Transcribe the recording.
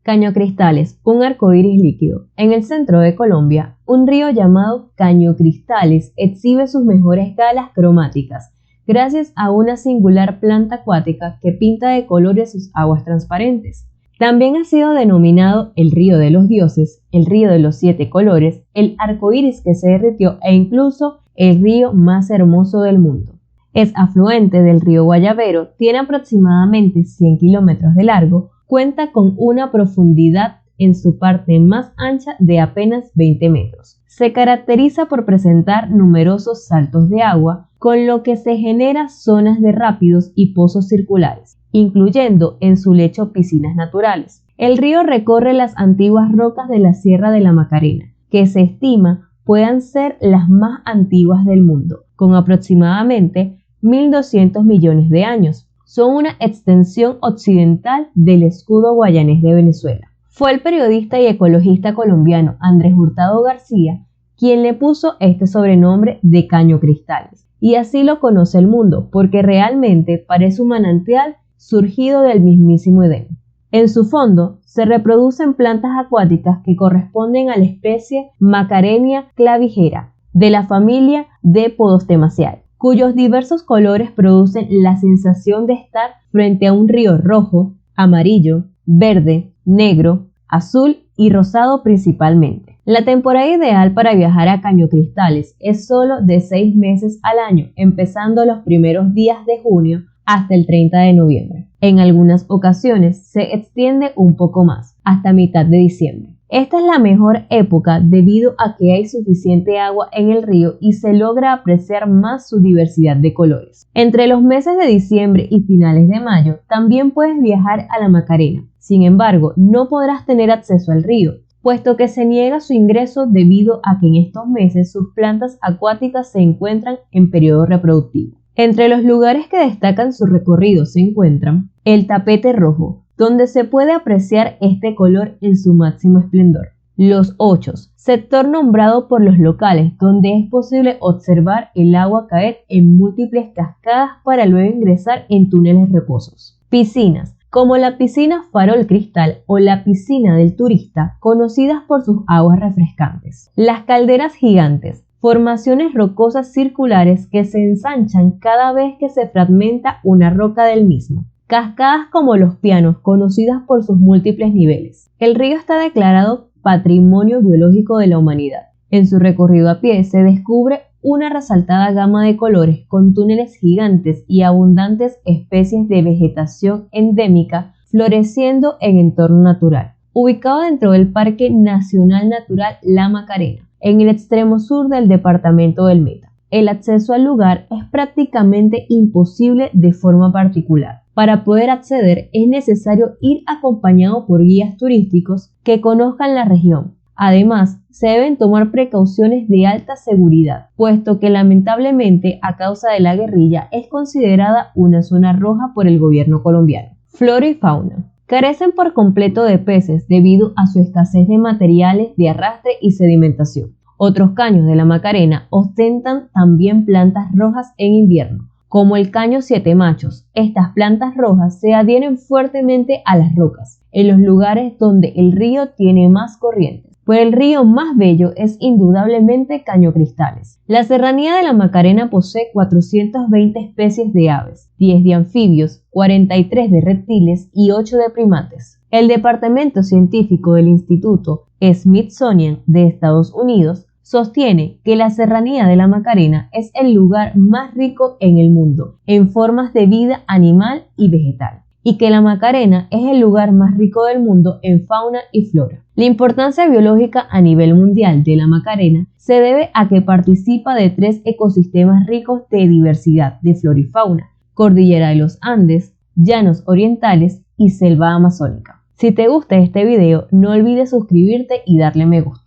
Caño Cristales, un arcoíris líquido. En el centro de Colombia, un río llamado Caño Cristales exhibe sus mejores galas cromáticas, gracias a una singular planta acuática que pinta de colores sus aguas transparentes. También ha sido denominado el río de los dioses, el río de los 7 colores, el arcoíris que se derritió e incluso el río más hermoso del mundo. Es afluente del río Guayavero, tiene aproximadamente 100 kilómetros de largo, cuenta con una profundidad en su parte más ancha de apenas 20 metros. Se caracteriza por presentar numerosos saltos de agua, con lo que se genera zonas de rápidos y pozos circulares, incluyendo en su lecho piscinas naturales. El río recorre las antiguas rocas de la Sierra de la Macarena, que se estima puedan ser las más antiguas del mundo, con aproximadamente 1.200 millones de años. Son una extensión occidental del escudo guayanés de Venezuela. Fue el periodista y ecologista colombiano Andrés Hurtado García quien le puso este sobrenombre de Caño Cristales, y así lo conoce el mundo, porque realmente parece un manantial surgido del mismísimo Edén. En su fondo se reproducen plantas acuáticas que corresponden a la especie Macarenia clavijera, de la familia de Podostemaceae, cuyos diversos colores producen la sensación de estar frente a un río rojo, amarillo, verde, negro, azul y rosado principalmente. La temporada ideal para viajar a Caño Cristales es solo de 6 meses al año, empezando los primeros días de junio hasta el 30 de noviembre. En algunas ocasiones se extiende un poco más, hasta mitad de diciembre. Esta es la mejor época debido a que hay suficiente agua en el río y se logra apreciar más su diversidad de colores. Entre los meses de diciembre y finales de mayo también puedes viajar a la Macarena. Sin embargo, no podrás tener acceso al río, puesto que se niega su ingreso debido a que en estos meses sus plantas acuáticas se encuentran en periodo reproductivo. Entre los lugares que destacan su recorrido se encuentran el Tapete Rojo, donde se puede apreciar este color en su máximo esplendor. Los Ochos, sector nombrado por los locales, donde es posible observar el agua caer en múltiples cascadas para luego ingresar en túneles rocosos. Piscinas, como la piscina Farol Cristal o la piscina del turista, conocidas por sus aguas refrescantes. Las calderas gigantes, formaciones rocosas circulares que se ensanchan cada vez que se fragmenta una roca del mismo. Cascadas como los Pianos, conocidas por sus múltiples niveles. El río está declarado Patrimonio Biológico de la Humanidad. En su recorrido a pie se descubre una resaltada gama de colores con túneles gigantes y abundantes especies de vegetación endémica floreciendo en entorno natural. Ubicado dentro del Parque Nacional Natural La Macarena, en el extremo sur del departamento del Meta. El acceso al lugar es prácticamente imposible de forma particular. Para poder acceder es necesario ir acompañado por guías turísticos que conozcan la región. Además, se deben tomar precauciones de alta seguridad, puesto que lamentablemente a causa de la guerrilla es considerada una zona roja por el gobierno colombiano. Flora y fauna. Carecen por completo de peces debido a su escasez de materiales de arrastre y sedimentación. Otros caños de la Macarena ostentan también plantas rojas en invierno, como el caño Siete Machos. Estas plantas rojas se adhieren fuertemente a las rocas, en los lugares donde el río tiene más corrientes. Pero el río más bello es indudablemente Caño Cristales. La serranía de la Macarena posee 420 especies de aves, 10 de anfibios, 43 de reptiles y 8 de primates. El departamento científico del Instituto Smithsonian de Estados Unidos sostiene que la serranía de la Macarena es el lugar más rico en el mundo en formas de vida animal y vegetal, y que la Macarena es el lugar más rico del mundo en fauna y flora. La importancia biológica a nivel mundial de la Macarena se debe a que participa de 3 ecosistemas ricos de diversidad de flora y fauna: Cordillera de los Andes, llanos orientales y selva amazónica. Si te gusta este video, no olvides suscribirte y darle me gusta.